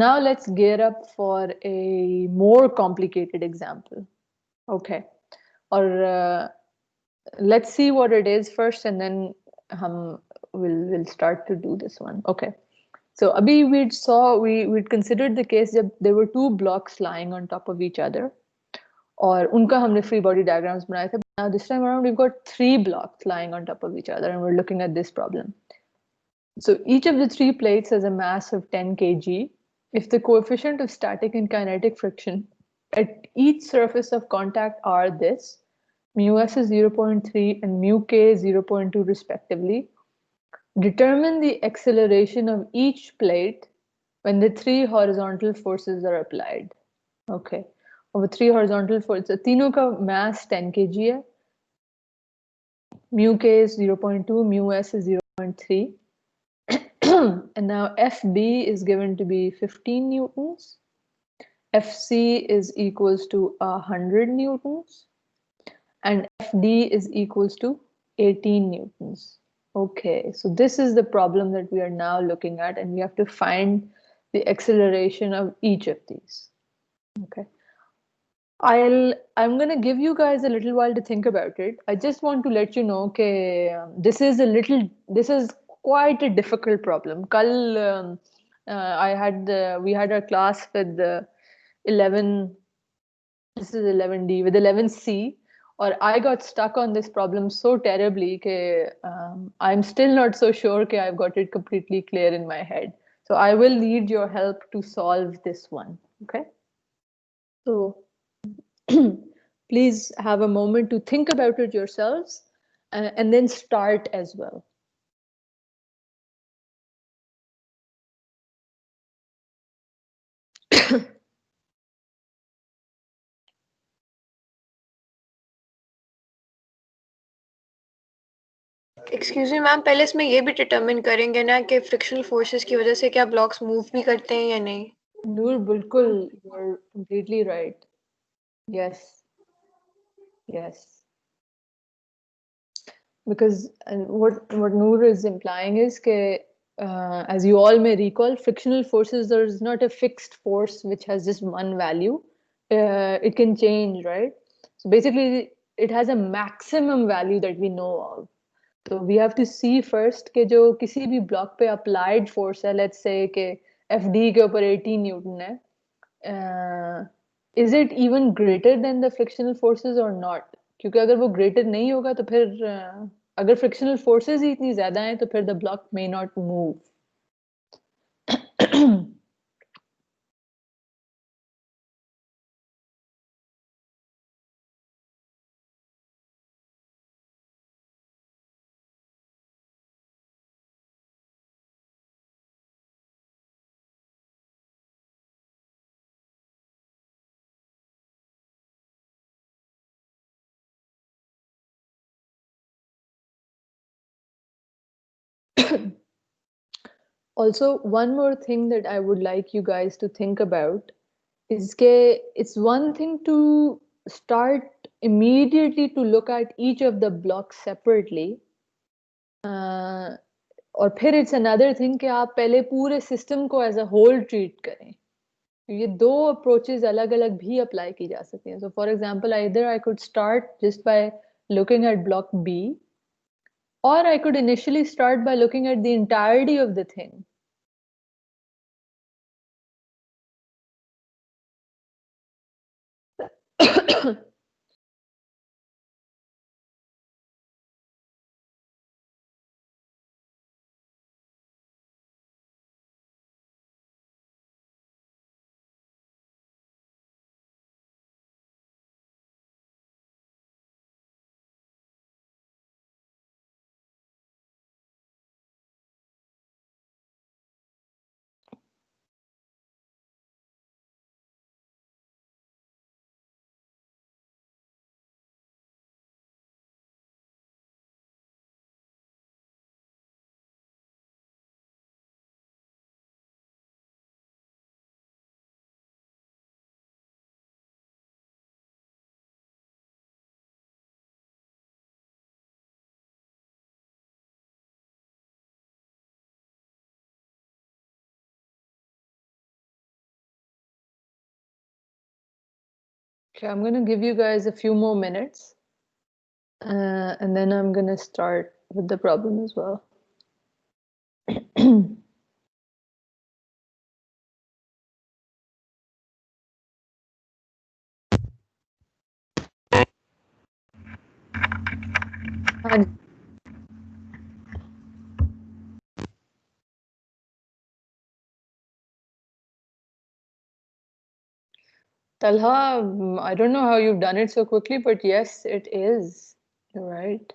Now let's gear up for a more complicated example. Okay. Or let's see what it is first, and then we'll start to do this one. Okay. So abhi we'd considered the case that there were two blocks lying on top of each other, और उनका हमने free body diagrams बनाए थे. Now this time around we've got three blocks lying on top of each other, and we're looking at this problem. So each of the three plates has a mass of 10 kg. If the coefficient of static and kinetic friction at each surface of contact are this, mu s is 0.3 and mu k is 0.2 respectively, determine the acceleration of each plate when the three horizontal forces are applied. Okay. Over three horizontal forces, तीनों का mass 10 kg है. Mu k is 0.2, mu s is 0.3. And now FB is given to be 15 newtons. FC is equals to 100 newtons. And FD is equals to 18 newtons. Okay, so this is the problem that we are now looking at, and we have to find the acceleration of each of these. Okay. I'm gonna give you guys a little while to think about it. I just want to let you know okay, this is quite a difficult problem. We had a class with the 11, this is 11D, with 11C, or I got stuck on this problem so terribly that I'm still not so sure that I've got it completely clear in my head. So I will need your help to solve this one. Okay. So please have a moment to think about it yourselves and then start as well. Excuse me ma'am, पहले इसमें ये भी determine करेंगे ना कि frictional forces की वजह से क्या ब्लॉक्स मूव भी करते हैं या नहीं? Noor, बिल्कुल, you're completely right. Yes. Yes. Because what Noor is implying is that, as you all may recall, frictional forces, there is not a fixed force which has just one value. It can change, right? So basically, it has a maximum value that we know of. So we have to see first कि जो किसी भी block पे applied force है, let's say कि FD के ऊपर 18 Newton है, is it even greater than the frictional forces or not? क्योंकि अगर वो greater नहीं होगा तो फिर अगर frictional forces ही इतनी ज़्यादा हैं तो फिर the block may not move. Also, one more thing that I would like you guys to think about is that it's one thing to start immediately to look at each of the blocks separately. और फिर it's another thing कि आप पहले पूरे system को as a whole treat करें. ये दो approaches अलग अलग भी apply की जा सकती हैं. So for example, either I could start just by looking at block B, or I could initially start by looking at the entirety of the thing. Okay, I'm gonna give you guys a few more minutes, and then I'm gonna start with the problem as well. हाँ Talha, I don't know how you've done it so quickly, but yes, it is. You're right.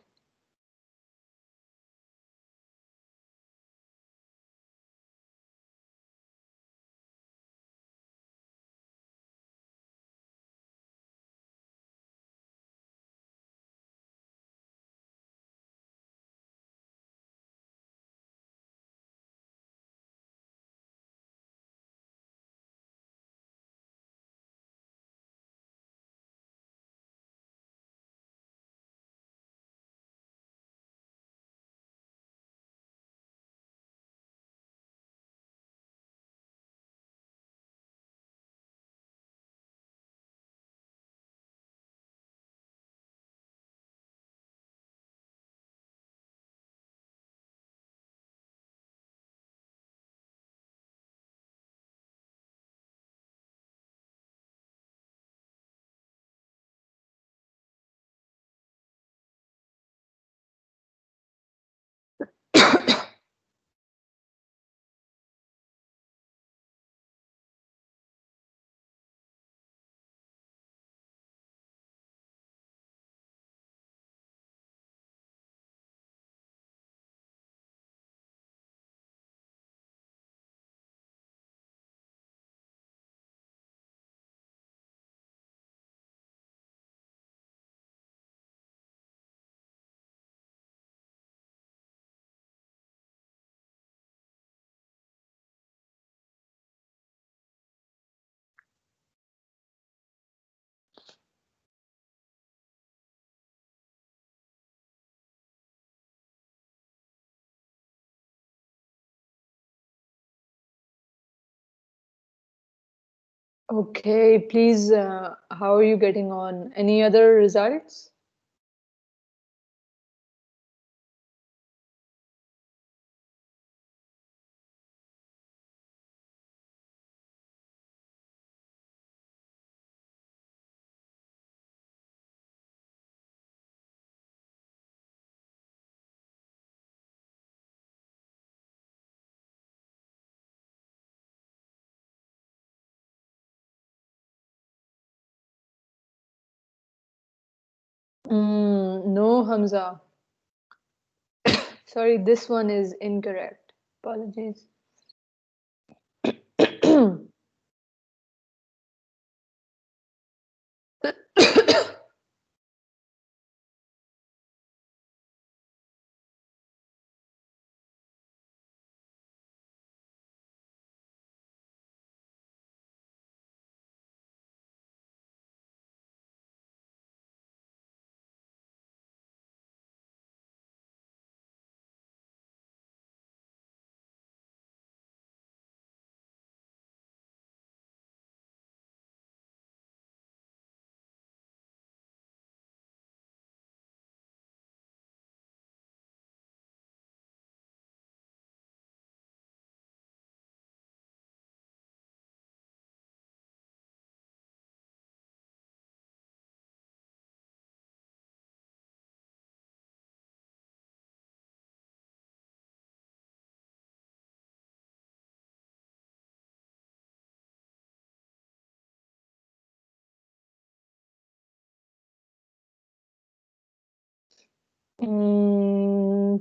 Okay, please, how are you getting on? Any other results? No, Hamza. Sorry, this one is incorrect. Apologies.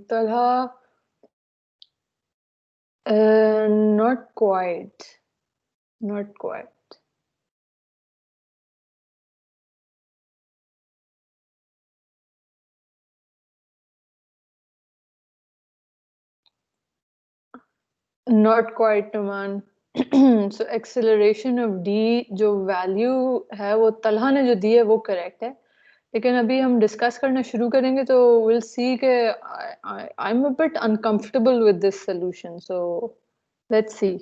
Talha, not quite. Not quite. Not quite, Numan. So acceleration of d जो value है वो तलहा ने जो दी है वो correct है, लेकिन अभी हम डिस्कस करना शुरू करेंगे तो विल सी के I am a bit uncomfortable with this solution, so let's see.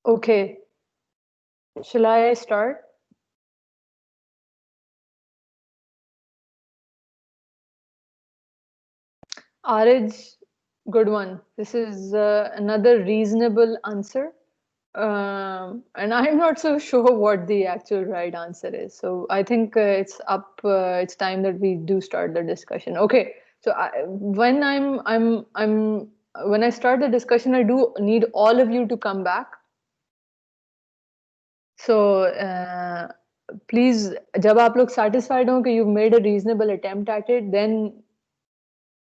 Okay. Shall I start? Arij, good one. This is another reasonable answer. And I'm not so sure what the actual right answer is. So I think it's time that we do start the discussion. Okay. So when when I start the discussion, I do need all of you to come back. So please, जब आप लोग satisfied हो कि you've made a reasonable attempt at it, then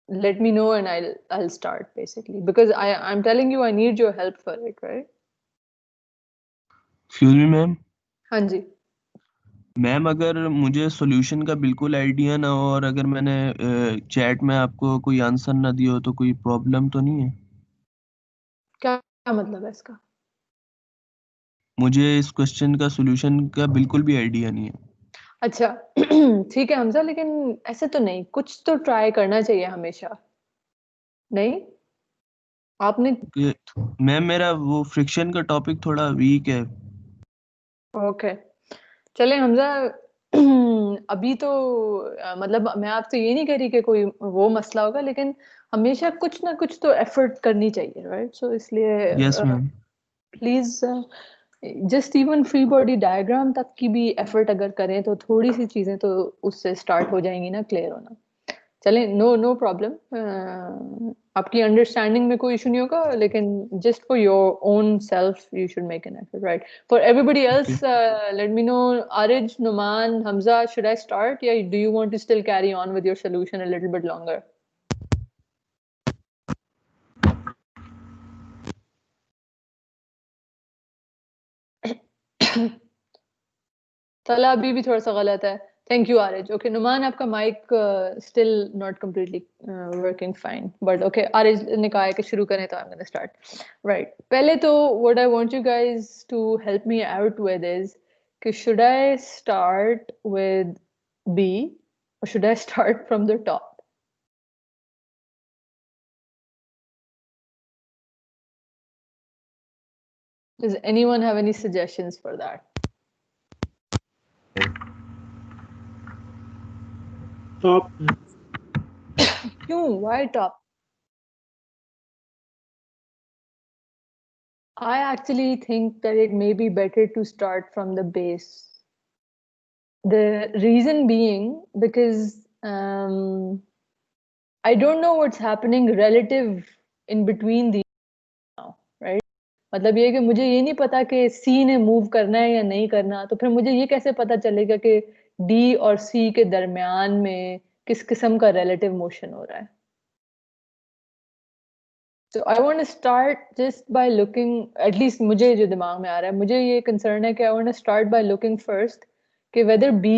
let me know and I'll start basically because I'm telling you I need your help for it, right? Excuse me, ma'am हाँ जी. Ma'am अगर मुझे solution का बिल्कुल idea ना हो और अगर मैंने चैट में आपको कोई आंसर ना दिया हो तो कोई प्रॉब्लम तो नहीं है? क्या मतलब है इसका? मुझे इस क्वेश्चन का सॉल्यूशन का बिल्कुल भी आइडिया नहीं है. अच्छा. ठीक है हमजा, लेकिन ऐसे तो नहीं, कुछ तो ट्राई करना चाहिए हमेशा, नहीं? आपने मैम मेरा वो फ्रिक्शन का टॉपिक थोड़ा वीक है. ओके. चले हमजा. अभी तो मतलब मैं आपसे ये नहीं कह रही कि कोई वो मसला होगा, लेकिन हमेशा कुछ ना कुछ तो एफर्ट करनी चाहिए, राइट? सो इसलिए yes ma'am. Please just even free body diagram तक की भी एफर्ट अगर करें तो थोड़ी सी चीजें तो उससे स्टार्ट हो जाएंगी ना क्लियर होना. चलें, नो प्रॉब्लम. आपकी अंडरस्टैंडिंग में कोई इशू नहीं होगा, लेकिन just for your own self you should make an effort, right? For everybody else let me know. Ariz, Numan, Hamza, should I start या do you want to still carry on with your solution a little bit longer? तला अभी भी थोड़ा सा गलत है. Thank you Ariz. Okay Numan, आपका mic still not completely working fine, but okay Ariz ने कहा है कि शुरू करें तो I am gonna start. Right, पहले तो what I want you guys to help me out with is कि should I start with B और should I start from the top? Does anyone have any suggestions for that? Top. Why top? I actually think that it may be better to start from the base. The reason being because I don't know what's happening relative in between these now, right? मतलब ये कि मुझे ये नहीं पता कि C ने move करना है या नहीं करना, तो फिर मुझे ये कैसे पता चलेगा कि D और C के दरमियान में किस किस्म का relative motion हो रहा है? So I want to start just by looking, at least मुझे जो दिमाग में आ रहा है, मुझे ये concern है कि I want to start by looking first कि whether B,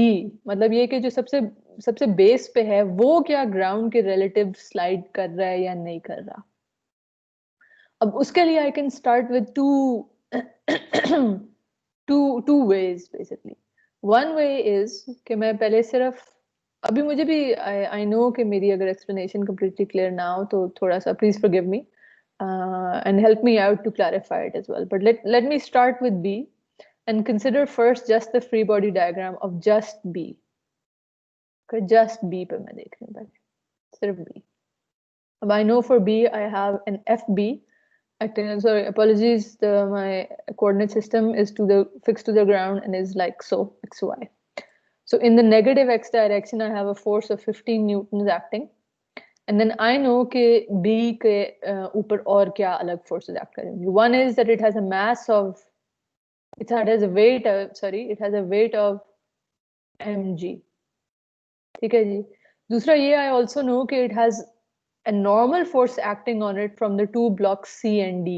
मतलब ये कि जो सबसे बेस पे है वो क्या ग्राउंड के रिलेटिव स्लाइड कर रहा है या नहीं कर रहा. अब उसके लिए I can start with two ways basically. One way is कि मैं पहले सिर्फ, अभी मुझे भी आई नो कि मेरी अगर एक्सप्लेनेशन कंप्लीटली क्लियर ना हो तो थोड़ा सा please forgive me and help me out to clarify it as well. But let me start with B and consider first just the free body diagram of just B. Okay, just B पे मैं देख रही हूँ पहले, सिर्फ B. अब I know for B I have an FB. Sorry, apologies. My coordinate system is fixed to the ground and is like so, XY. So in the negative X direction, I have a force of 15 newtons acting. And then I know कि B के ऊपर और क्या अलग forces act करेंगी. One is that it has a mass of, it has a weight, it has a weight of mg. ठीक है जी. दूसरा ये I also know कि it has a normal force acting on it from the two blocks C and D.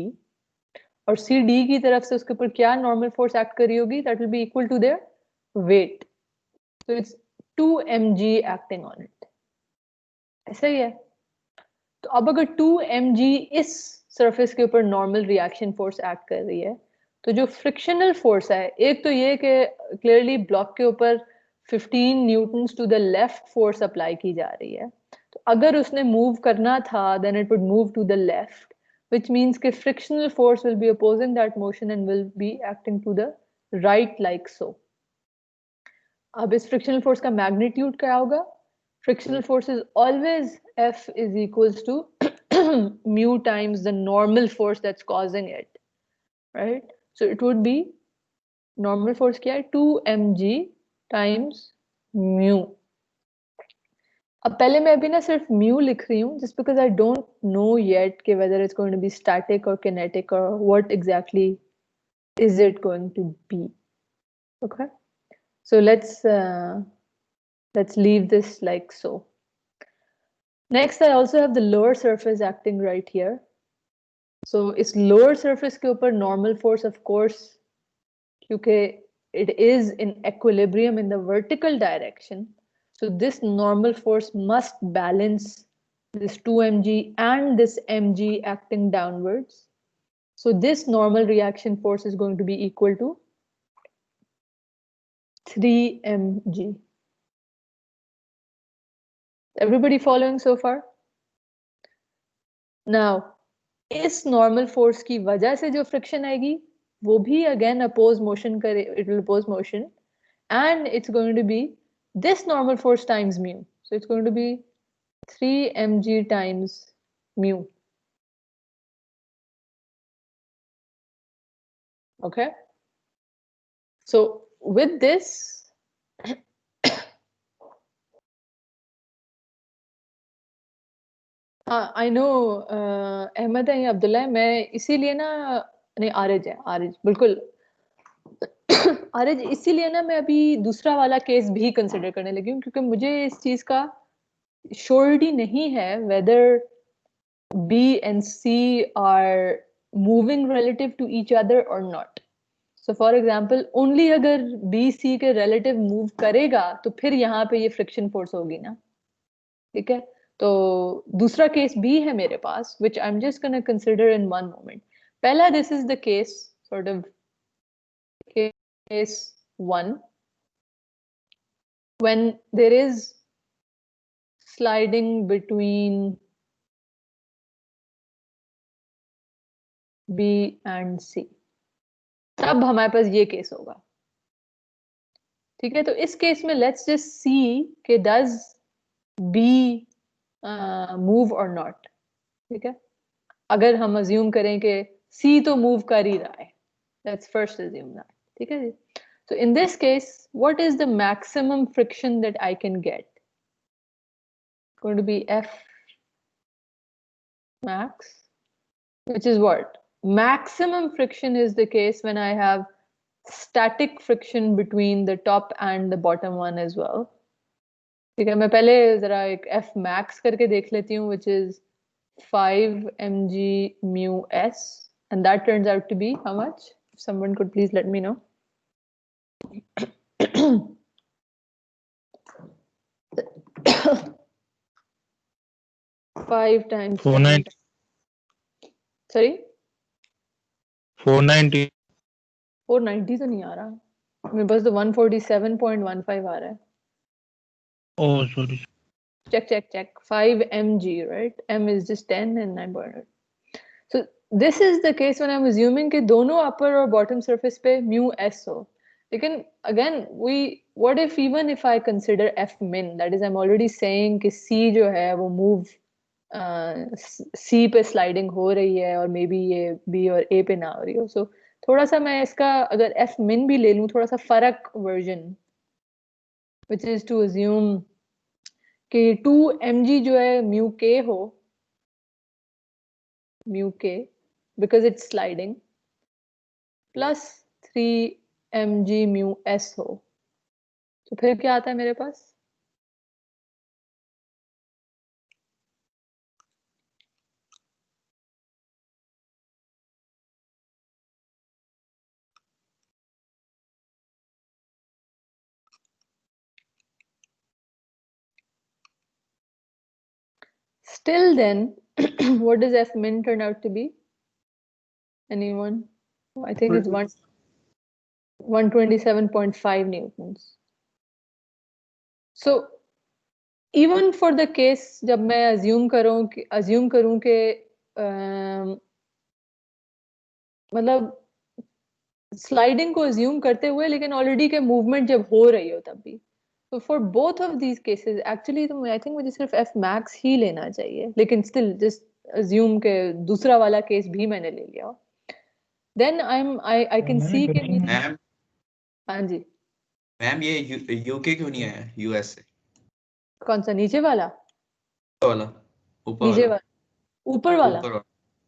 और C D की तरफ से उसके ऊपर क्या नॉर्मल फोर्स एक्ट करी होगी, that will be equal to their weight. So it's 2mg acting on it. ऐसा ही है. तो अब अगर 2mg इस सरफेस के ऊपर नॉर्मल रिएक्शन फोर्स एक्ट कर रही है, तो जो फ्रिक्शनल फोर्स है, एक तो ये कि क्लियरली ब्लॉक के ऊपर 15 newtons to the left force apply की जा रही है. तो अगर उसने मूव करना था then it would move to the left, which means that frictional force will be opposing that motion and will be acting to the right like so. अब इस frictional force का magnitude क्या होगा? Frictional force is always F is equals to mu times the normal force that's causing it, right? So it would be normal force क्या है? 2mg times mu. अब पहले मैं अभी ना सिर्फ mu लिख रही हूँ just because I don't know yet कि whether it's going to be static or kinetic or what exactly is it going to be. Okay, so let's leave this like so. Next, I also have the lower surface acting right here. So इस lower surface के ऊपर normal force of course क्योंकि it is in equilibrium in the vertical direction. So this normal force must balance this 2mg and this mg acting downwards. So this normal reaction force is going to be equal to 3mg. Everybody following so far? Now, इस normal force की वजह से जो friction आएगी, वो भी again oppose motion करे, it will oppose motion, and it's going to be this normal force times mu. So it's going to be 3mg times mu. Okay. So with this, I know Ahmad है या अब्दुल्ला है, मैं इसीलिए ना नहीं आरिज है, आरिज बिल्कुल आरिज इसीलिए ना मैं अभी दूसरा वाला केस भी कंसिडर करने लगी हूँ क्योंकि मुझे इस चीज का श्योरिटी नहीं है whether B and C are moving relative to each other or not. So for example, only अगर B C के relative move करेगा तो फिर यहाँ पे ये friction force होगी ना, ठीक है? तो दूसरा केस भी है मेरे पास which I'm just gonna consider in one moment. पहला, this is the case, sort of case 1, when there is sliding between B and C. तब हमारे पास ये केस होगा, ठीक है? तो इस केस में let's just see कि does B move or not, ठीक है? अगर हम assume करें कि C तो move कर ही रहा है, let's first assume that, ठीक है जी? So in this case, what is the maximum friction that I can get? Going to be F max, which is what? Maximum friction is the case when I have static friction between the top and the bottom one as well. ठीक है, मैं पहले जरा एक F max करके देख लेती हूँ, which is 5 mg mu s, and that turns out to be how much? If someone could please let me know. 5 times 490. Sorry? 490. 490 तो नहीं आ रहा मेरे पास, तो 147.15 आ रहा है. Oh, sorry. Check 5 mg, right? M is just 10 and 9.8. So this is the case when I'm assuming कि दोनों upper और bottom surface पे mu s हो. लेकिन again, what if even if I consider F min, that is I'm already saying कि C जो है वो move C पे sliding हो रही है और maybe ये B और A पे ना हो रही हो. So थोड़ा सा मैं इसका अगर F min भी ले लूँ, थोड़ा सा फर्क version, which is to assume कि 2 mg जो है mu k हो, mu k because it's sliding, plus 3 mg mu s हो. तो फिर क्या आता है मेरे पास? Still then, what does F min turn out to be? Anyone? I think it's 127.5 newtons. So even for the case जब मैं assume करूँ कि मतलब स्लाइडिंग को अज्यूम करते हुए, लेकिन ऑलरेडी के मूवमेंट जब हो रही हो तब भी। तो for both of these cases actually तो आई थिंक मुझे सिर्फ एफ मैक्स ही लेना चाहिए, लेकिन स्टिल जस्ट अज्यूम के दूसरा वाला केस भी मैंने ले लिया। देन आई कैन सी के मेरी, मैम हाँ जी मैम ये यूके क्यों नहीं आया, यूएस से कौन सा नीचे वाला? वाला, ऊपर नीचे वाला, वाला ऊपर वाला? ऊपर वाला।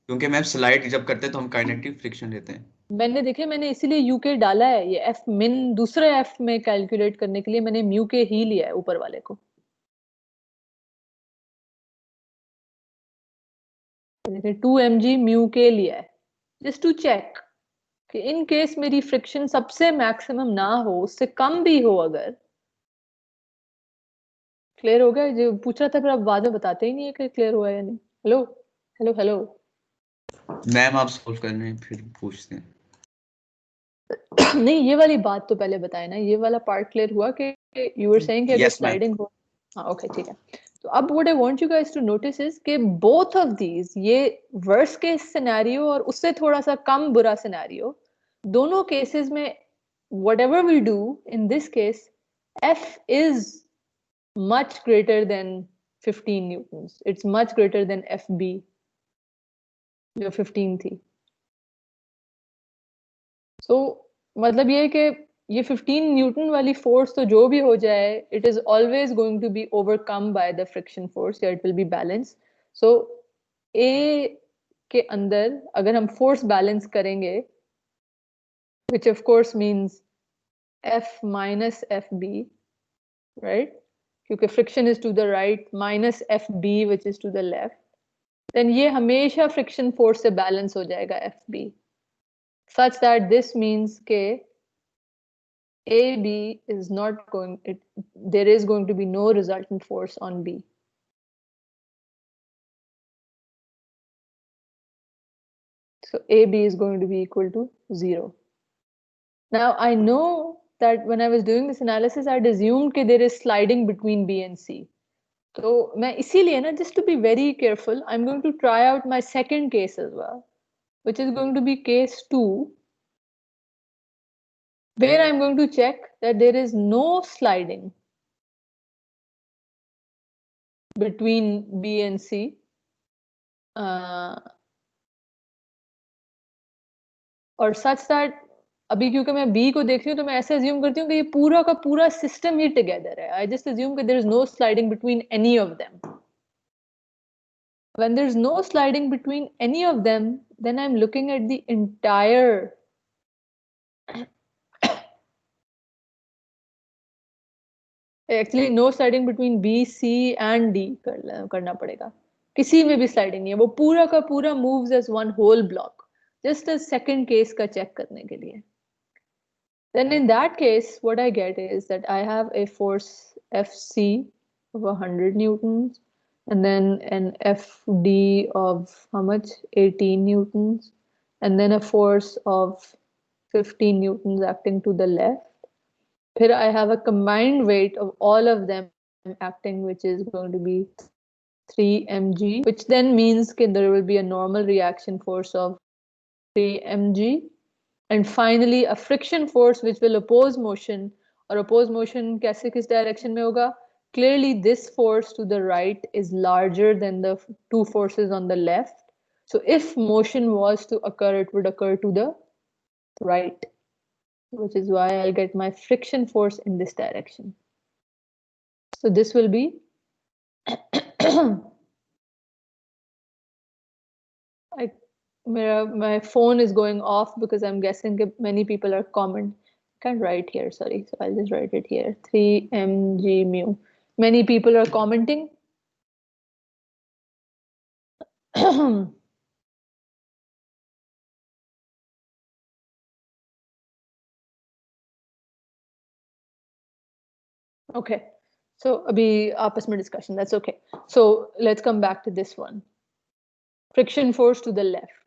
क्योंकि मैम स्लाइड जब करते हैं तो हम काइनेटिक फ्रिक्शन लेते हैं। मैंने देखे, मैंने इसीलिए यूके डाला है, ये एफ मिन दूसरे एफ में कैलकुलेट करने के लिए मैंने म्यू के ही लिया है ऊपर वाले को। देखिए 2 mg म्यू के लिया है जस्ट टू चेक कि इन केस मेरी फ्रिक्शन सबसे मैक्सिमम ना हो, उससे कम भी हो अगर। क्लियर हो गया? जो पूछ रहा था फिर आप बाद में बताते ही नहीं है कि क्लियर हुआ है या नहीं। हेलो हेलो हेलो मैम आप सोल्व करने हैं, फिर पूछते हैं। नहीं ये वाली बात तो पहले बताए ना, ये वाला पार्ट क्लियर हुआ कि यू वर सेइंग कि अगर Yes, ma'am. स्लाइडिंग हो। हाँ ओके ठीक है। तो अब what I want you guys to notice is कि बोथ ऑफ दीज, ये वर्स्ट केस सिनेरियो और उससे थोड़ा सा कम बुरा सिनेरियो, दोनों केसेस में whatever we do in this case, F is much greater than 15 newtons. It's much greater than FB जो 15 थी। So मतलब ये है कि ये 15 न्यूटन वाली फोर्स तो जो भी हो जाए, it is always going to be overcome by the friction force, या it will be balanced. So A के अंदर अगर हम फोर्स बैलेंस करेंगे, which of course means F minus FB, right? क्योंकि friction is to the right minus FB which is to the left, then ये हमेशा friction force से balance हो जाएगा FB, such that this means के AB is not going, there is going to be no resultant force on B. So AB is going to be equal to 0. Now I know that when I was doing this analysis, I'd assumed that there is sliding between B and C. So मैं इसीलिए ना, just to be very careful, I'm going to try out my second case as well, which is going to be case 2, where I'm going to check that there is no sliding between B and C. और such that अभी क्योंकि मैं B को देख रही हूँ तो मैं ऐसे अज्यूम करती हूँ कि ये पूरा का पूरा सिस्टम ही टुगेदर है। आई जस्ट अज्यूम कि there is no sliding between any of them. When there is no sliding between any of them, then I am looking at the entire actually no sliding between B C and D करना पड़ेगा। किसी में भी sliding नहीं है, वो पूरा का पूरा moves as one whole block, just second case का चेक करने के लिए। Then in that case, what I get is that I have a force Fc of 100 newtons, and then an Fd of how much? 18 newtons, and then a force of 15 newtons acting to the left. Then I have a combined weight of all of them acting, which is going to be 3 mg, which then means that there will be a normal reaction force of 3 mg. And finally a friction force which will oppose motion, or oppose motion कैसे किस direction में होगा? Clearly this force to the right is larger than the two forces on the left. So if motion was to occur, it would occur to the right, which is why I'll get my friction force in this direction. So this will be my phone is going off because I'm guessing many people are comment. Can't write here, sorry. So I'll just write it here. 3 mg mu. Many people are commenting. Okay. So abhi aapas mein discussion. That's okay. So let's come back to this one. Friction force to the left.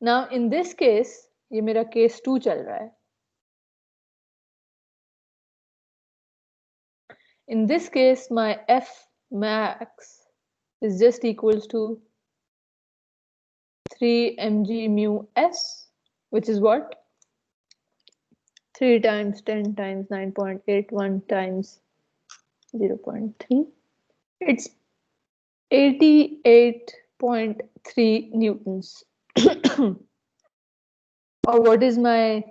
Now in this case, ये मेरा case 2 चल रहा है. In this case, my F max is just equals to 3 mg mu s, which is what? 3 times 10 times 9.81 times 0.3. It's 88.3 newtons. Or what is my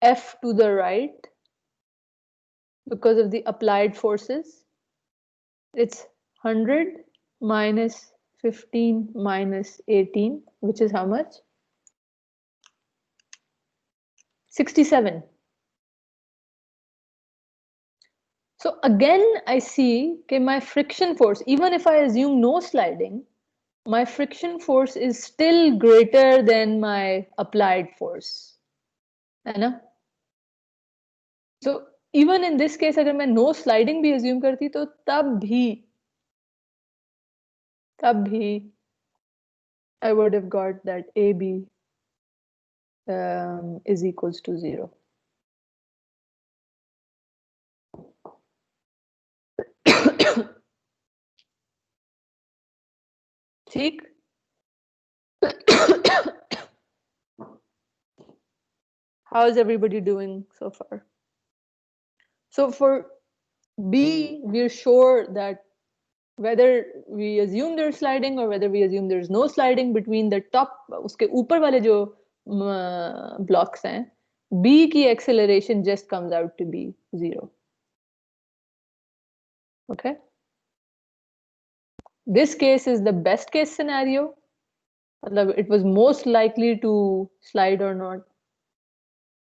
F to the right because of the applied forces? It's 100 minus 15 minus 18, which is how much? 67. So again, I see okay, my friction force, even if I assume no sliding, my friction force is still greater than my applied force. है ना? So even in this case, अगर मैं no sliding भी assume करती तो तब भी I would have got that AB is equals to 0. ठीक? How is everybody doing so far? So for B, we're sure that whether we assume there's sliding or whether we assume there's no sliding between the top, उसके ऊपर वाले जो blocks हैं, B की acceleration just comes out to be 0. Okay? This case is the best case scenario. It was most likely to slide or not.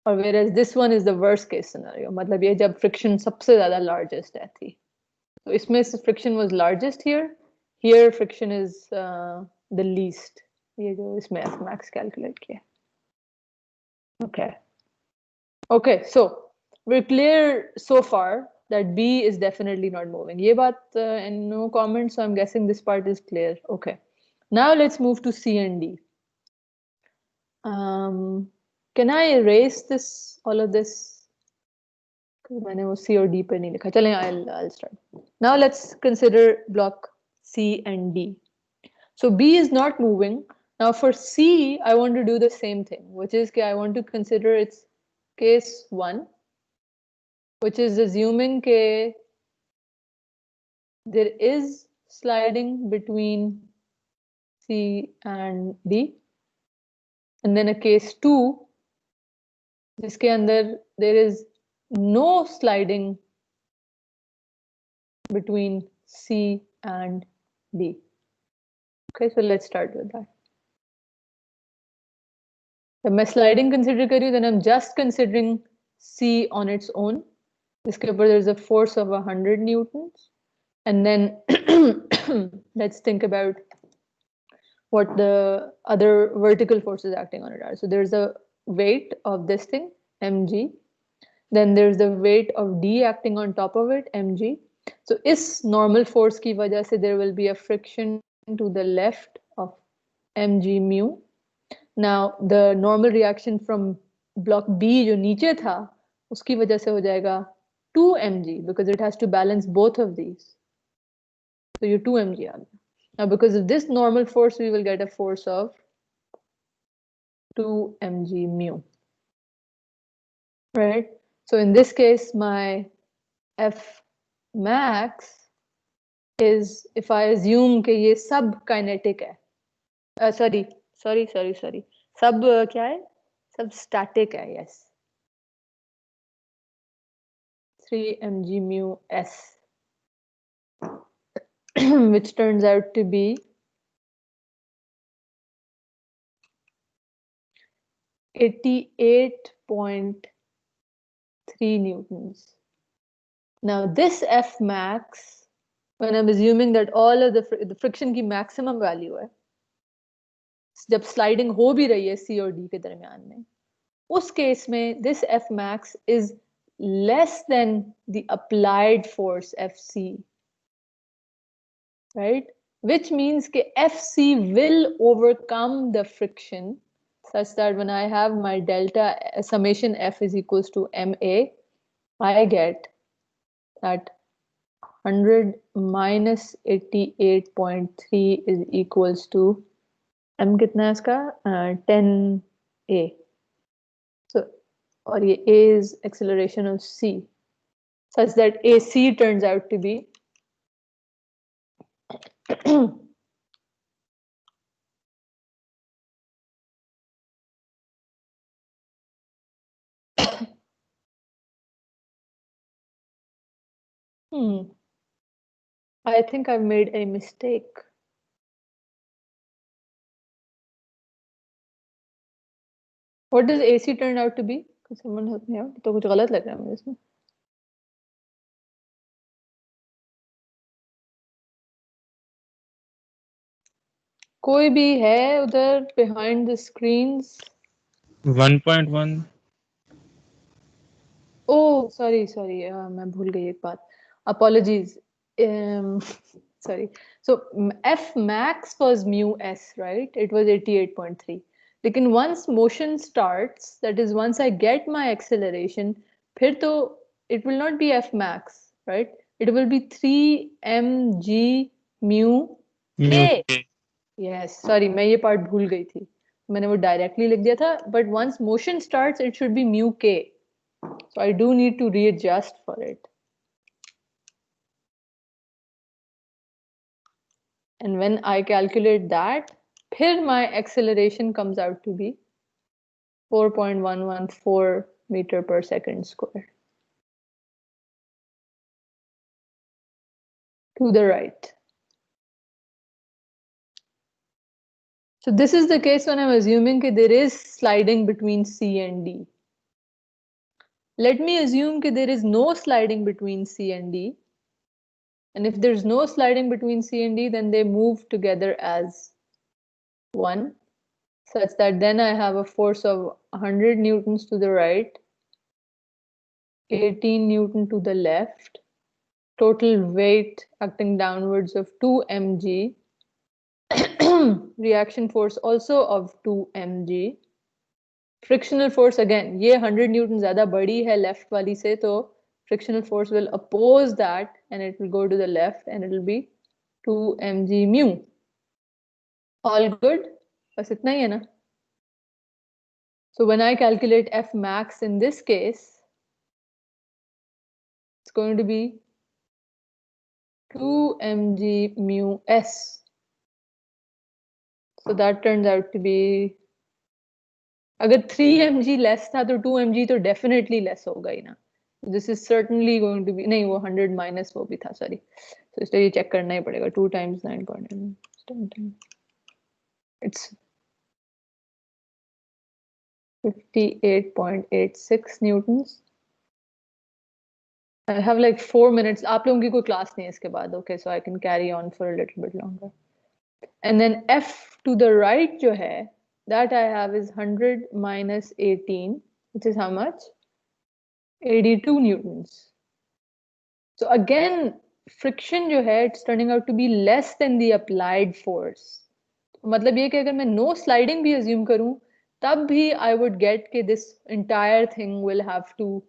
Or whereas this one is the worst case scenario. मतलब ये जब friction सबसे ज़्यादा largest है थी. So इसमें friction was largest here. Here friction is the least. ये जो इसमें F max calculate किया. Okay. Okay, so we're clear so far that B is definitely not moving. ये बात and no comments, so I'm guessing this part is clear. Okay. Now let's move to C and D. Can I erase this, all of this? मैंने वो C और D पे नहीं लिखा. चलें, I'll start. Now let's consider block C and D. So B is not moving. Now for C, I want to do the same thing, which is I want to consider its case 1, which is assuming that there is sliding between C and D. And then a case 2, जिसके अंदर there is no sliding between C and D. Okay, so let's start with that. If I'm sliding consider करी, then I'm just considering C on its own. इसके ऊपर there's a force of 100 newtons. And then let's think about what the other vertical forces acting on it are. So there's a weight of this thing, mg. Then there's the weight of D acting on top of it, mg. So इस normal force की वजह से there will be a friction to the left of mg mu. Now the normal reaction from block B जो नीचे था, उसकी वजह से हो जाएगा 2 mg because it has to balance both of these. So you 2 mg आ गया. Now because of this normal force, we will get a force of 2 mg mu. Right? So in this case, my F max is, if I assume कि ये सब kinetic है. Sorry. सब क्या है? सब static है, yes. 3 mg mu s. Which turns out to be 88.3 newtons. Now this F max, when I'm assuming that all of the friction की maximum value है, जब sliding हो भी रही है C और D के दरमियान में, उस case में this F max is less than the applied force FC. Right? Which means that FC will overcome the friction such that when I have my delta summation F is equals to MA, I get that 100 minus 88.3 is equals to M कितना है इसका 10A. और ये A is acceleration of C, such that AC turns out to be I think I've made a mistake. What does AC turn out to be? Could someone help me out? तो कुछ गलत लग रहा है मुझे इसमें. कोई भी है उधर behind the screens? 1.1. Oh, sorry. मैं भूल गई एक बात. Apologies. Sorry. So F max was mu s, right? It was 88.3. लेकिन once motion starts, that is once I get my acceleration, फिर तो it will not be F max, right? It will be 3 mg mu k. Yes, sorry, मैं ये part भूल गई थी. मैंने वो directly लिख दिया था, but once motion starts, it should be mu k. So I do need to readjust for it. And when I calculate that, फिर my acceleration comes out to be 4.114 meter per second square. To the right. So this is the case when I'm assuming that there is sliding between C and D. Let me assume that there is no sliding between C and D. And if there's no sliding between C and D, then they move together as one, such that then I have a force of 100 newtons to the right, 18 newton to the left, total weight acting downwards of 2 mg, reaction force also of 2 mg, frictional force again, ये 100 newton ज़्यादा बड़ी है left वाली से, तो frictional force will oppose that and it will go to the left and it will be 2 mg mu. All good? बस इतना ही है ना? So when I calculate F max in this case, it's going to be 2 mg mu s. So that turns out to be, अगर 3 mg less था तो 2 mg तो definitely less होगा ही ना. This is certainly going to be, नहीं वो 100 minus वो भी था, sorry. So इसलिए ये check करना ही पड़ेगा. 2 times 9.9. It's 58.86 newtons. I have like 4 minutes. आप लोगों की कोई class नहीं है इसके बाद. Okay, so I can carry on for a little bit longer. And then F to the right जो है, that I have is 100 minus 18, which is how much? 82 newtons. So again, friction जो है, it's turning out to be less than the applied force. मतलब ये कि अगर मैं no sliding भी assume करूं, तब भी I would get कि this entire thing will have to,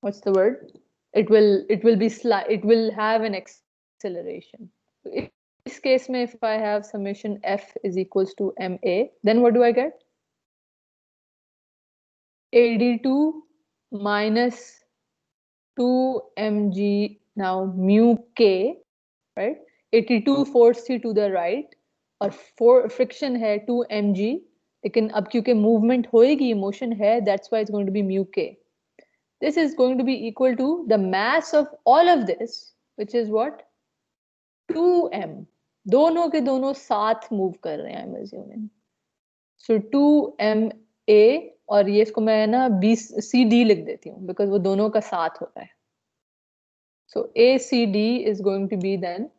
what's the word? It will have an acceleration. So in this case में, if I have summation F is equals to ma, then what do I get? 82 minus 2 mg now mu k, right? 82 force थी to the right और friction है 2 mg, लेकिन अब क्योंकि movement होएगी, motion है, that's why it's going to be mu k. This is going to be equal to the mass of all of this, which is what? 2m. दोनों के दोनों साथ move कर रहे हैं, I'm assuming. So 2ma, और ये इसको मैं ना cd लिख देती हूँ because वो दोनों का साथ होता है. So ACD is going to be then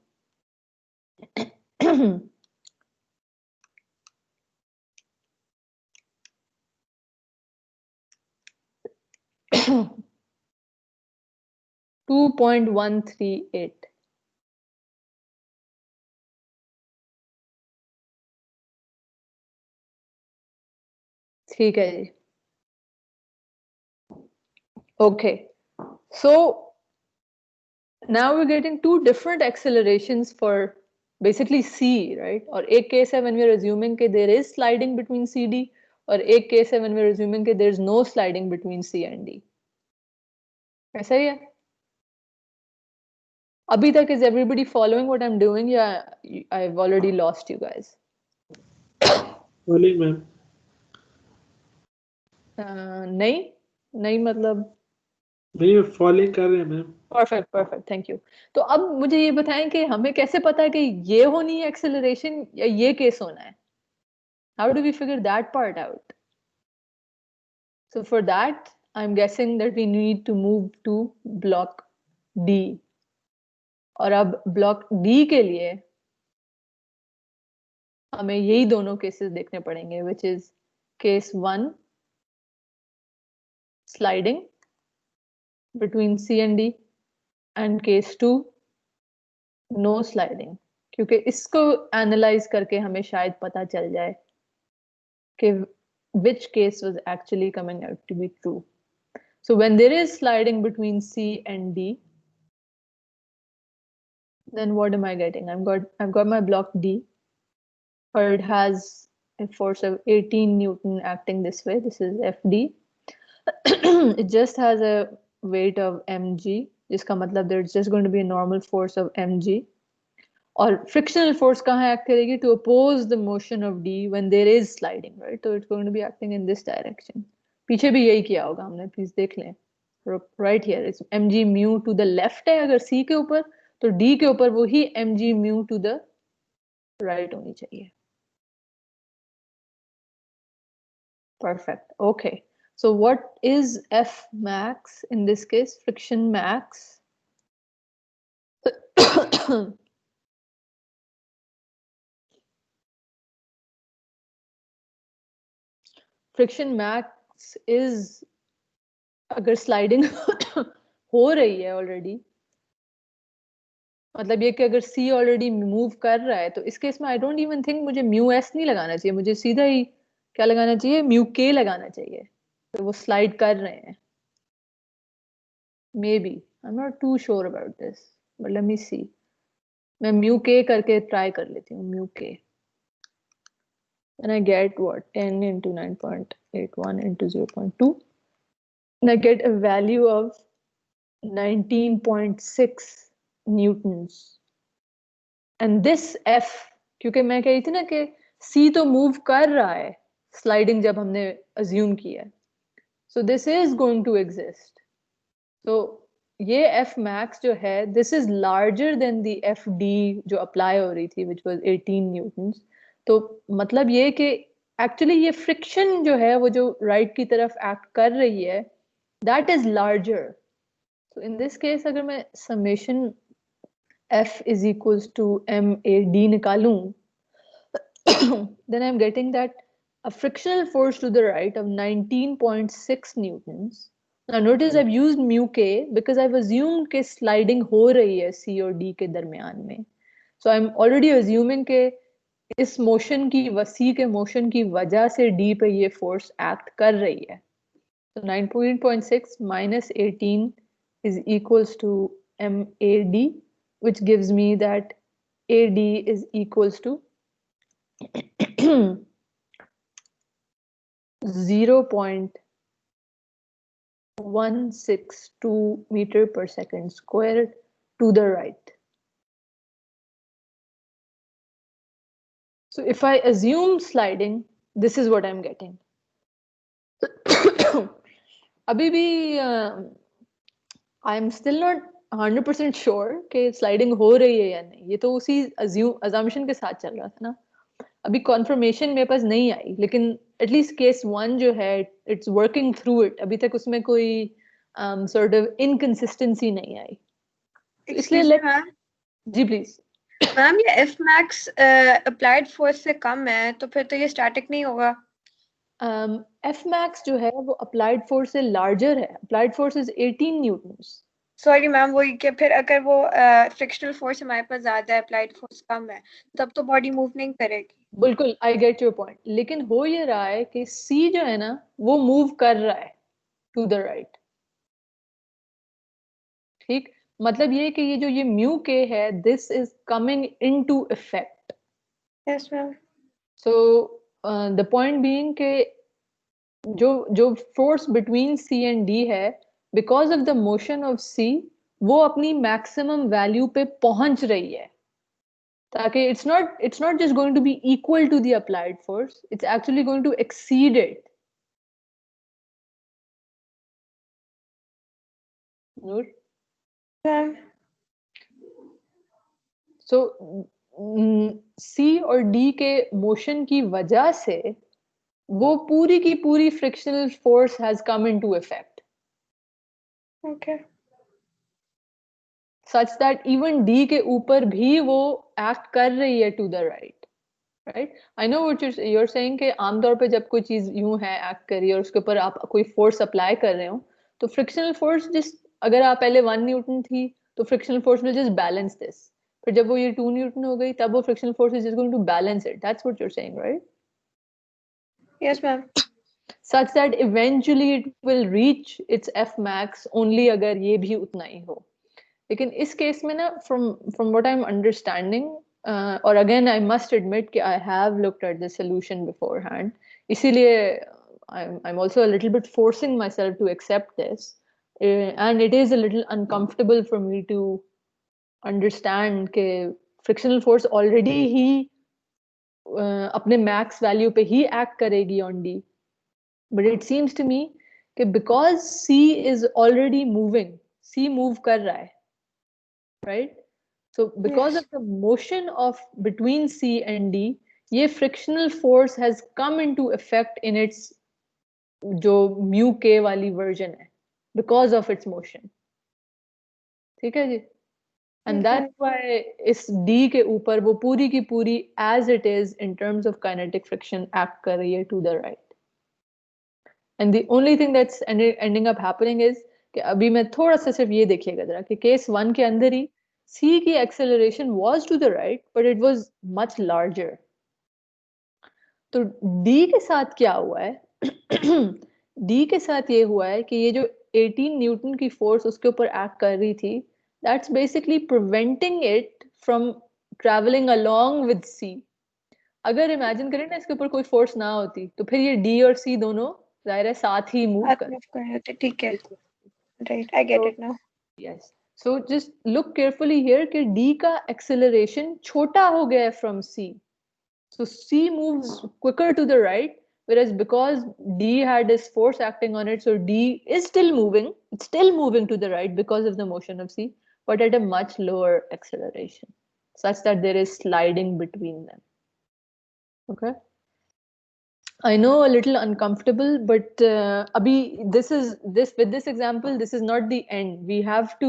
2.138. ठीक है जी. Okay, so now we're getting two different accelerations for basically C, right? Or एक case है when we're assuming that there is sliding between CD, और एक केस है when we're assuming कि there is no sliding between C and D. ऐसा ही है? अभी तक is everybody following what I'm doing? Yeah, I've already lost you guys. Following, ma'am. नहीं मतलब नहीं, फॉलोइंग कर रहे हैं मैम. Perfect thank you. तो अब मुझे ये बताएं कि हमें कैसे पता है कि ये होनी है एक्सेलरेशन या ये केस होना है? How do we figure that part out? So for that I am guessing that we need to move to block D. और अब ब्लॉक डी के लिए हमें यही दोनों केसेस देखने पड़ेंगे, which is case 1 sliding between C and D and case 2 no sliding. क्योंकि इसको एनालाइज करके हमें शायद पता चल जाए कि which case was actually coming out to be true. So when there is sliding between C and D, then what am I getting? I've got my block D, or it has a force of 18 Newton acting this way. This is FD. It just has a weight of mg, जिसका मतलब there's just going to be a normal force of mg. और frictional force कहाँ act करेगी? To oppose the motion of D when there is sliding, right? So it's going to be acting in this direction. पीछे भी यही किया होगा हमने, please देख लें. Right here, it's mg mu to the left है अगर C के ऊपर, तो D के ऊपर वही mg mu to the right होनी चाहिए. Perfect. Okay. So what is F max in this case? Friction max. Friction max is अगर sliding हो रही है already, मतलब ये कि अगर C already move कर रहा है, तो इस केस में I don't even think मुझे mu s नहीं लगाना चाहिए, मुझे सीधा ही क्या लगाना चाहिए? mu k लगाना चाहिए. तो वो slide कर रहे हैं. Maybe. I'm not too sure about this, but let me see. मैं mu k करके try कर लेती हूँ, mu k. And I get what? 10 into 9.81 into 0.2. And I get a value of 19.6 newtons. And this F, क्योंकि मैं कही थी ना कि C तो move कर रहा है, sliding जब हमने assume किया. So this is going to exist. So ये F max जो है, this is larger than the FD जो apply हो रही थी, which was 18 newtons. तो मतलब ये कि एक्चुअली ये फ्रिक्शन जो है वो जो राइट की तरफ एक्ट कर रही है, that is larger. So in this case अगर मैं summation F is equals to MAD निकालूं, then I'm getting that a frictional force to the right of 19.6 newtons. Now notice I've used mu k because I've assumed कि sliding हो रही है C और D के दरमियान में. So I'm already assuming कि इस मोशन की वसी के मोशन की वजह से D पे ये फोर्स एक्ट कर रही है. So 19.6 minus 18 is equals to MAD, which gives me that AD is equals to 0.162 meter per second squared to the right. So if I assume sliding, this is what I'm getting. अभी भी I am still not 100% sure कि sliding हो रही है या नहीं. ये तो उसी assumption के साथ चल रहा था ना. अभी confirmation मेरे पास नहीं आई, लेकिन at least case 1 जो है, it's working through it. अभी तक उसमें कोई sort of inconsistency नहीं आई. इसलिए जी प्लीज. मैम ये F max applied force से कम है, तो फिर तो ये static नहीं होगा. F max जो है वो applied force से larger है. Applied force is 18 newtons. Sorry ma'am, वही कि फिर अगर वो फ्रिक्शनल फोर्स हमारे पास ज्यादा है, अप्लाइड फोर्स कम है, तब तो बॉडी मूव नहीं करेगी. बिल्कुल, आई गेट योर पॉइंट. लेकिन हो ये रहा है कि C जो है ना वो मूव कर रहा है टू द राइट. ठीक, मतलब ये कि ये जो ये म्यू के है, this is coming into effect. Yes ma'am. So the point being के जो force between C and D है, because of the motion of C, वो अपनी मैक्सिमम वैल्यू पे पहुंच रही है, ताकि it's not just going to be equal to the applied force, it's actually going to exceed it. Noor? Ma'am So C और D के मोशन की वजह से वो पूरी की पूरी frictional force has come into effect, okay such that even D के ऊपर भी वो एक्ट कर रही है to the right, right? I know what you're saying कि आमतौर पे जब कोई चीज यूं है एक्ट कर रही है और उसके ऊपर आप कोई फोर्स अप्लाई कर रहे हो, तो फ्रिक्शनल फोर्स जिस, अगर आप पहले 1 न्यूटन थी तो frictional force will just balance this, फिर जब वो ये 2 न्यूटन हो गई तब वो frictional force is just going to balance it. That's what you're saying, right? Yes ma'am Such that eventually it will reach its F max only अगर ये भी उतना ही हो. लेकिन इस केस में ना, from what I'm understanding, और again I must admit कि I have looked at the solution beforehand, इसीलिए I'm also a little bit forcing myself to accept this, and it is a little uncomfortable for me to understand कि frictional force already ही अपने max value पे ही act करेगी on D. But it seems to me कि because C is already moving, C move कर रहा है, right? So because Yes. of the motion of between C and D, ये frictional force has come into effect in its जो mu k वाली version है, because of its motion. ठीक है जी? And that's why इस D के ऊपर वो पूरी की पूरी as it is in terms of kinetic friction act कर रही है to the right. And the only thing that's ending up happening is कि अभी मैं थोड़ा सा सिर्फ ये देखिएगा जरा कि केस 1 के अंदर ही C की acceleration was to the right but it was much larger. तो D के साथ क्या हुआ है? D के साथ ये हुआ है कि ये जो 18 न्यूटन की फोर्स उसके ऊपर एक्ट कर रही थी, that's basically preventing it from traveling along with C. अगर इमेजिन करें ना इसके ऊपर कोई फोर्स ना होती तो फिर ये D और C दोनों जाहिर है साथ ही मूव कर, मूव कर रहे थे ठीक है right I get it now yes. So just look carefully here कि D का acceleration छोटा हो गया है from C. So C moves quicker to the right, whereas because D had this force acting on it, so D is still moving. It's still moving to the right because of the motion of C, but at a much lower acceleration, such that there is sliding between them. Okay. I know a little uncomfortable, but abhi with this example, this is not the end. We have to,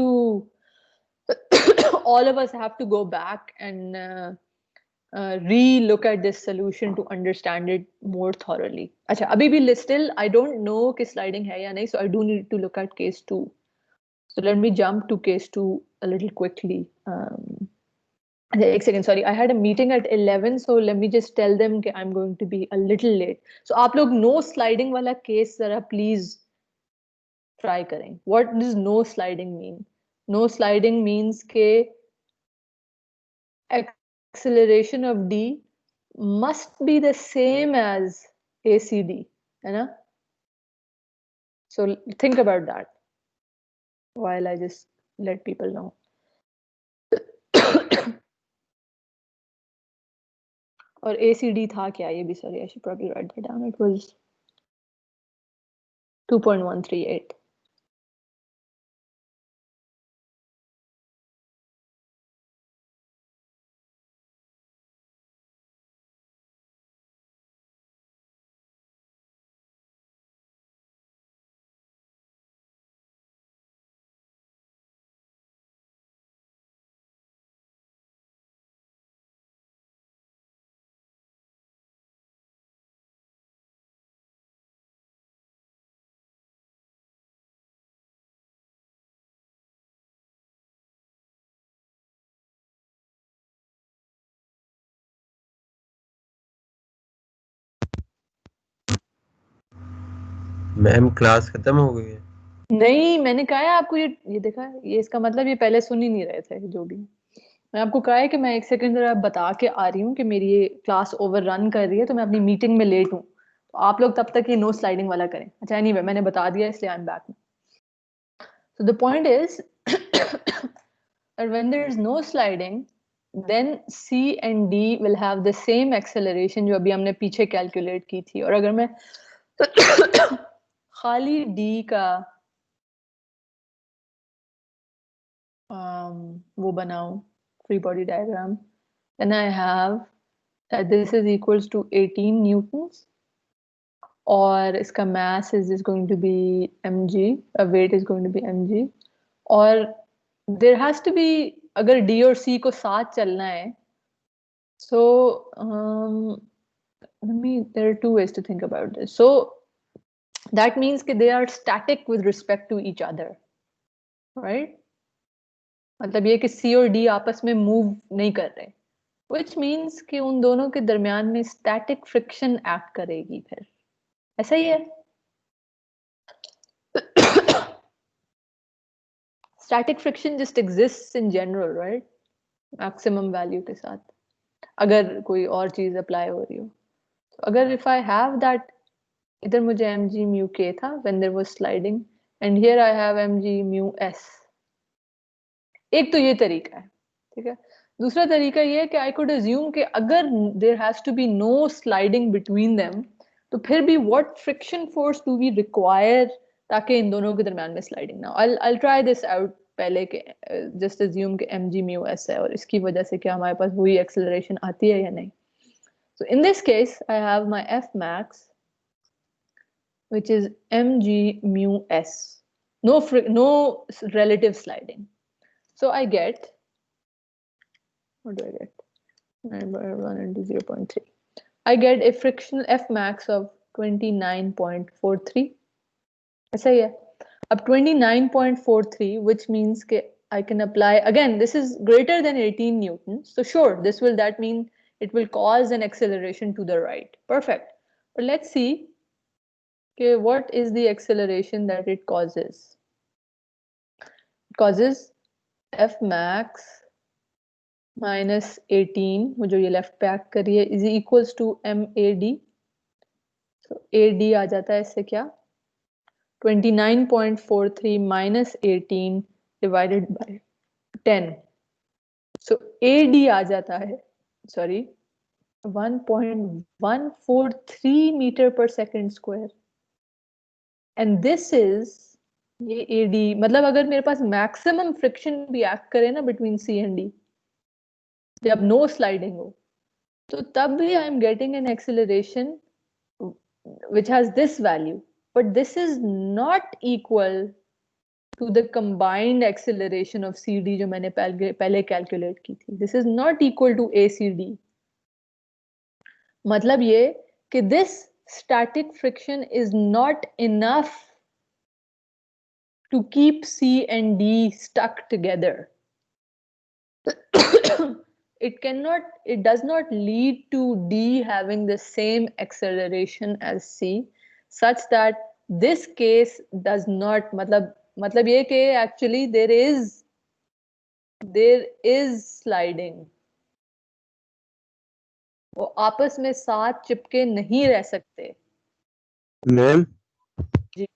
all of us have to go back and re-look at this solution to understand it more thoroughly. अच्छा, अभी भी still I don't know कि sliding है या नहीं, so I do need to look at case 2. So let me jump to case 2 a little quickly. One second, sorry, I had a meeting at 11, so let me just tell them that I'm going to be a little late. So आप लोग no sliding वाला case जरा please try करें. What does no sliding mean? No sliding means के acceleration of D must be the same as ACD, है ना? So think about that while I just let people know. और ACD था क्या ये भी, sorry, I should probably write that down. It was 2.138. Ma'am class खत्म हो गई है? नहीं, मैंने कहा है आपको, ये देखा, ये इसका मतलब ये पहले सुन ही नहीं रहे थे जो भी मैं आपको कहा है कि मैं 1 सेकंड जरा बता के आ रही हूँ कि मेरी ये क्लास ओवर रन कर रही है तो मैं अपनी मीटिंग में लेट हूँ. आप लोग तब तक ये नो स्लाइडिंग वाला करें. अच्छा एनीवे मैंने बता दिया इसलिए I am back. So the point is that when there is no sliding, then C and D will have the same acceleration जो अभी हमने पीछे calculate की थी. और अगर मैं खाली D का वो बनाऊं free body diagram, then I have that this is equals to 18 newtons. और इसका mass is going to be mg, weight is going to be mg. और there has to be, अगर D और C को साथ चलना है, so there are two ways to think about this. So that means that they are static with respect to each other, right? मतलब ये कि C और D आपस में move नहीं कर रहे, which means कि उन दोनों के दरमियान में static friction act करेगी फिर. ऐसा ही है. Static friction just exists in general, right? Maximum value के साथ. अगर कोई और चीज अप्लाई हो रही हो. अगर if I have that, इधर मुझे mg mu k था when there was sliding, and here I have mg mu s. एक तो ये तरीका है, ठीक है. दूसरा तरीका ये है कि I could assume कि अगर there has to be no sliding between them, तो फिर भी what friction force do we require ताकि इन दोनों के दरमियान में sliding ना. I'll try this out पहले के just assume कि mg mu s है और इसकी वजह से क्या हमारे पास वही acceleration आती है या नहीं. So in this case I have my F max, which is mg mu s. No relative sliding. So I get, what do I get? 9/1 into 0.3. I get a frictional F max of 29.43. ऐसा ही है. अब 29.43, which means that I can apply, again, this is greater than 18 newtons. So sure, that mean it will cause an acceleration to the right. Perfect. But let's see, okay, what is the acceleration that it causes? It causes F max minus 18, मुझे ये left back करिए, is equals to MAD. So AD आ जाता है इससे क्या? 29.43 minus 18 divided by 10. So AD आ जाता है, sorry, 1.143 meter per second square. And this is, ये AD, मतलब अगर मेरे पास maximum friction भी act करे ना between C and D, जब no sliding हो, तो तब भी I am getting an acceleration which has this value. But this is not equal to the combined acceleration of CD जो मैंने पहले calculate की थी. This is not equal to ACD. मतलब ये कि this static friction is not enough to keep C and D stuck together. It does not lead to D having the same acceleration as C, such that this case does not, मतलब ये कि actually there is sliding. वो आपस में साथ चिपके नहीं रह सकते. मैम जी.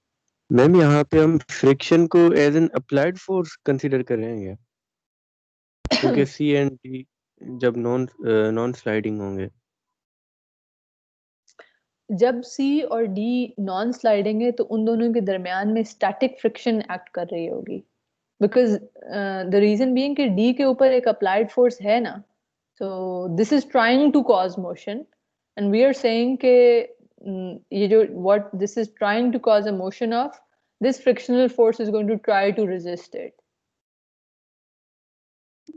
मैम यहाँ पे हम फ्रिक्शन को as an applied force consider कर रहे हैं क्या? क्योंकि सी एंड डी जब नॉन स्लाइडिंग होंगे. जब C और D नॉन स्लाइडिंग है तो उन दोनों के दरमियान में स्टैटिक फ्रिक्शन एक्ट कर रही होगी, बिकॉज द रीजन बीइंग कि D के ऊपर एक अप्लाइड फोर्स है ना, so this is trying to cause motion and we are saying कि ये जो what this is trying to cause a motion of, this frictional force is going to try to resist it.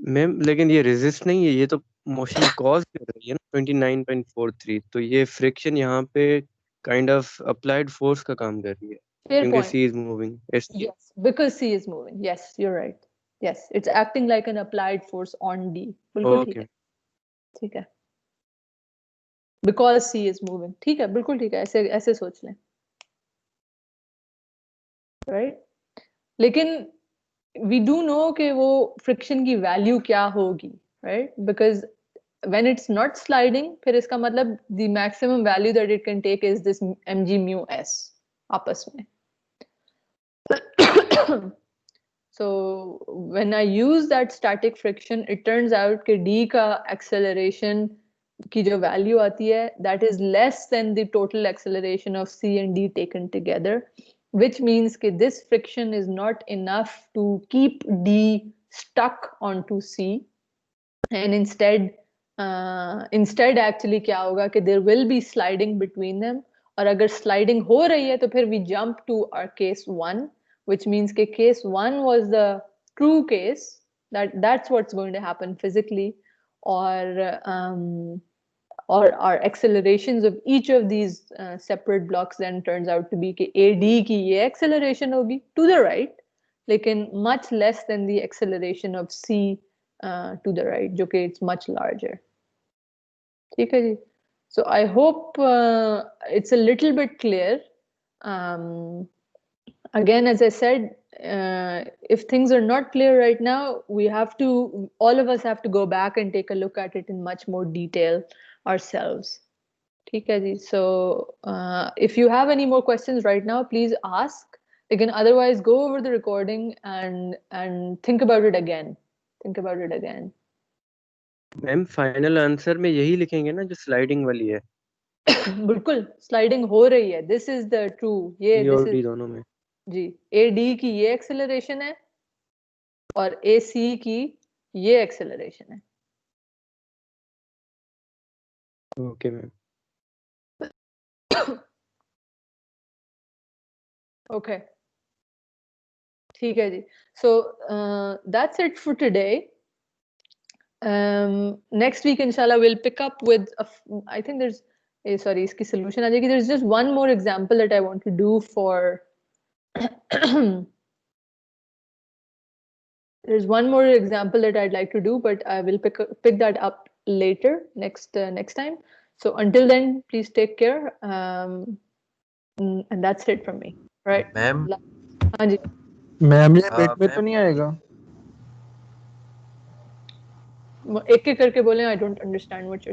Ma'am लेकिन ये resist नहीं है, ये तो motion cause कर रही है ना 29.43. तो ये फ्रिक्शन यहाँ पे काइंड ऑफ अप्लाइड फोर्स का काम कर रही है. Fair क्योंकि point. C is moving. Yes, because C is moving. Yes, you're right. Yes, it's acting like an applied force on D. बिल्कुल ठीक है. ठीक है. Because C is moving. ठीक है, बिल्कुल ठीक है. ऐसे सोच लें. Right? लेकिन we do know कि वो friction की value क्या होगी, right? Because when it's not sliding, फिर इसका मतलब the maximum value that it can take is this mg mu s आपस में. So when I use that static friction, it turns out कि d का acceleration की जो value आती है, that is less than the total acceleration of c and d taken together, which means कि this friction is not enough to keep d stuck onto c, and instead actually क्या होगा कि there will be sliding between them, और अगर sliding हो रही है तो फिर we jump to our case 1, which means कि case 1 was the true case, that's what's going to happen physically, or our accelerations of each of these separate blocks then turns out to be कि AD की ये acceleration होगी to the right, लेकिन much less than the acceleration of C to the right, जो कि it's much larger. ठीक है जी. So I hope it's a little bit clear. Again, as I said, if things are not clear right now, all of us have to go back and take a look at it in much more detail ourselves. ठीक है जी. So if you have any more questions right now, please ask. You can otherwise go over the recording and think about it again. Ma'am final answer में यही लिखेंगे ना जो sliding वाली है? बिल्कुल स्लाइडिंग हो रही है. This is the true. ये E और D दोनों में जी, AD की ये एक्सेलरेशन है और AC की ये एक्सेलरेशन है. Okay ma'am. ओके ठीक है जी. So that's it for today. Next week inshallah we'll pick up with I think there's sorry इसकी solution आ जाएगी. There's just one more example that I want to do for there's one more example that I'd like to do, but I will pick that up later next time. So until then, please take care. And that's it from me. Right? Ma'am हाँ जी. Ma'am ये पेट पे तो नहीं आएगा? एक एक करके बोलें. I don't understand what you're